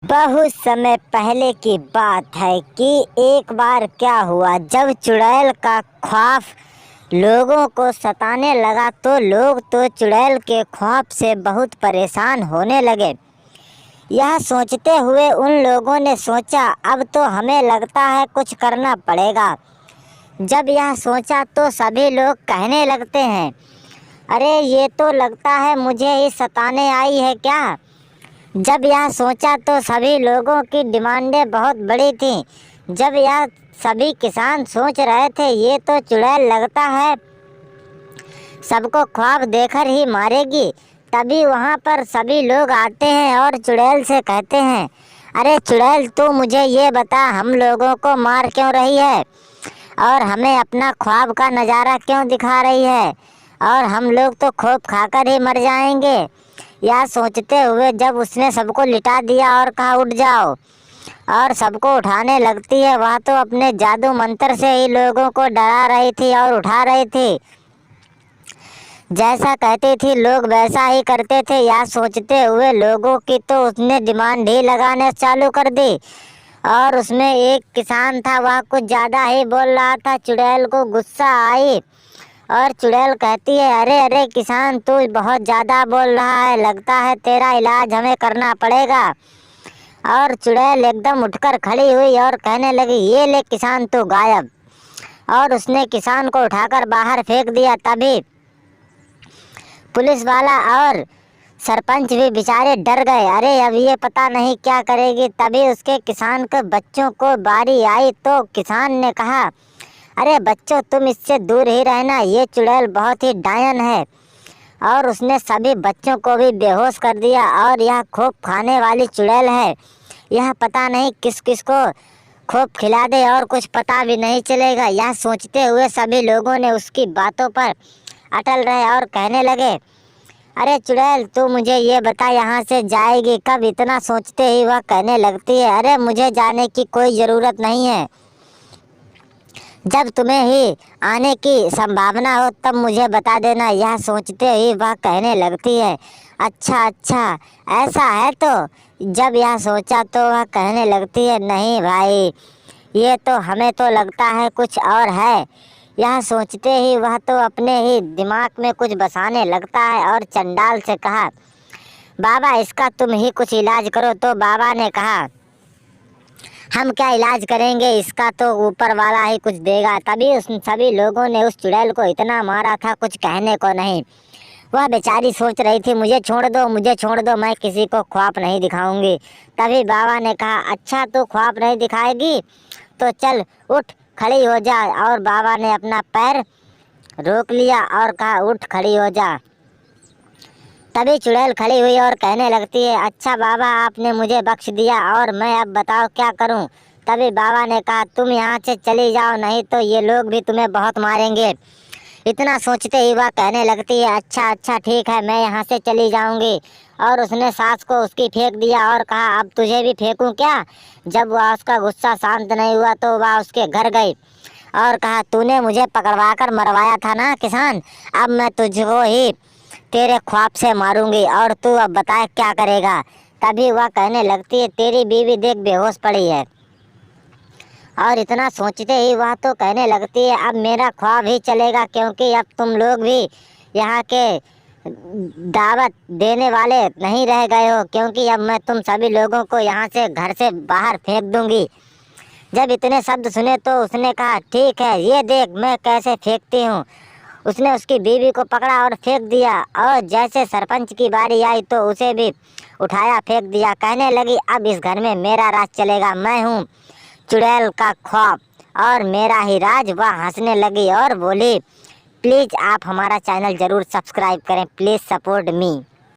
बहुत समय पहले की बात है कि एक बार क्या हुआ, जब चुड़ैल का खौफ लोगों को सताने लगा तो लोग तो चुड़ैल के खौफ से बहुत परेशान होने लगे। यह सोचते हुए उन लोगों ने सोचा, अब तो हमें लगता है कुछ करना पड़ेगा। जब यह सोचा तो सभी लोग कहने लगते हैं, अरे ये तो लगता है मुझे ही सताने आई है क्या। जब यह सोचा तो सभी लोगों की डिमांडें बहुत बड़ी थीं। जब यह सभी किसान सोच रहे थे, ये तो चुड़ैल लगता है सबको ख्वाब देकर ही मारेगी, तभी वहाँ पर सभी लोग आते हैं और चुड़ैल से कहते हैं, अरे चुड़ैल, तू मुझे ये बता, हम लोगों को मार क्यों रही है और हमें अपना ख्वाब का नज़ारा क्यों दिखा रही है, और हम लोग तो खूब खाकर ही मर जाएंगे। यह सोचते हुए जब उसने सबको लिटा दिया और कहा, उठ जाओ, और सबको उठाने लगती है, वह तो अपने जादू मंत्र से ही लोगों को डरा रही थी और उठा रही थी। जैसा कहती थी लोग वैसा ही करते थे। यह सोचते हुए लोगों की तो उसने डिमांड ही लगाने चालू कर दी। और उसमें एक किसान था, वह कुछ ज़्यादा ही बोल रहा था। चुड़ैल को गुस्सा आई और चुड़ैल कहती है, अरे अरे किसान, तू बहुत ज़्यादा बोल रहा है, लगता है तेरा इलाज हमें करना पड़ेगा। और चुड़ैल एकदम उठकर खड़ी हुई और कहने लगी, ये ले किसान, तू गायब। और उसने किसान को उठाकर बाहर फेंक दिया। तभी पुलिस वाला और सरपंच भी बेचारे डर गए, अरे अब ये पता नहीं क्या करेगी। तभी उसके किसान के बच्चों को बारी आई तो किसान ने कहा, अरे बच्चों, तुम इससे दूर ही रहना, ये चुड़ैल बहुत ही डायन है। और उसने सभी बच्चों को भी बेहोश कर दिया। और यह खूब खाने वाली चुड़ैल है, यह पता नहीं किस किस को खूब खिला दे और कुछ पता भी नहीं चलेगा। यह सोचते हुए सभी लोगों ने उसकी बातों पर अटल रहे और कहने लगे, अरे चुड़ैल, तू मुझे ये बता, यहाँ से जाएगी कब। इतना सोचते ही वह कहने लगती है, अरे मुझे जाने की कोई ज़रूरत नहीं है, जब तुम्हें ही आने की संभावना हो तब मुझे बता देना। यह सोचते ही वह कहने लगती है, अच्छा अच्छा, ऐसा है। तो जब यह सोचा तो वह कहने लगती है, नहीं भाई, ये तो हमें तो लगता है कुछ और है। यह सोचते ही वह तो अपने ही दिमाग में कुछ बसाने लगता है और चंडाल से कहा, बाबा इसका तुम ही कुछ इलाज करो। तो बाबा ने कहा, हम क्या इलाज करेंगे, इसका तो ऊपर वाला ही कुछ देगा। तभी उस सभी लोगों ने उस चुड़ैल को इतना मारा था, कुछ कहने को नहीं। वह बेचारी सोच रही थी, मुझे छोड़ दो, मुझे छोड़ दो, मैं किसी को ख्वाब नहीं दिखाऊंगी। तभी बाबा ने कहा, अच्छा तू ख्वाब नहीं दिखाएगी तो चल उठ खड़ी हो जा। और बाबा ने अपना पैर रोक लिया और कहा, उठ खड़ी हो जा। तभी चुड़ैल खड़ी हुई और कहने लगती है, अच्छा बाबा, आपने मुझे बख्श दिया और मैं अब बताओ क्या करूं। तभी बाबा ने कहा, तुम यहाँ से चली जाओ, नहीं तो ये लोग भी तुम्हें बहुत मारेंगे। इतना सोचते ही वह कहने लगती है, अच्छा अच्छा ठीक है, मैं यहाँ से चली जाऊँगी। और उसने सास को उसकी फेंक दिया और कहा, अब तुझे भी फेंकूँ क्या। जब वह उसका गुस्सा शांत नहीं हुआ तो वह उसके घर गई और कहा, तूने मुझे पकड़वा कर मरवाया था ना किसान, अब मैं तुझको ही तेरे ख्वाब से मारूंगी और तू अब बता क्या करेगा। तभी वह कहने लगती है, तेरी बीवी देख बेहोश पड़ी है। और इतना सोचते ही वह तो कहने लगती है, अब मेरा ख्वाब ही चलेगा, क्योंकि अब तुम लोग भी यहाँ के दावत देने वाले नहीं रह गए हो, क्योंकि अब मैं तुम सभी लोगों को यहाँ से घर से बाहर फेंक दूंगी। जब इतने शब्द सुने तो उसने कहा, ठीक है, ये देख मैं कैसे फेंकती हूँ। उसने उसकी बीवी को पकड़ा और फेंक दिया। और जैसे सरपंच की बारी आई तो उसे भी उठाया फेंक दिया। कहने लगी, अब इस घर में मेरा राज चलेगा, मैं हूँ चुड़ैल का ख्वाब और मेरा ही राज। वह हंसने लगी और बोली, प्लीज़ आप हमारा चैनल ज़रूर सब्सक्राइब करें, प्लीज़ सपोर्ट मी।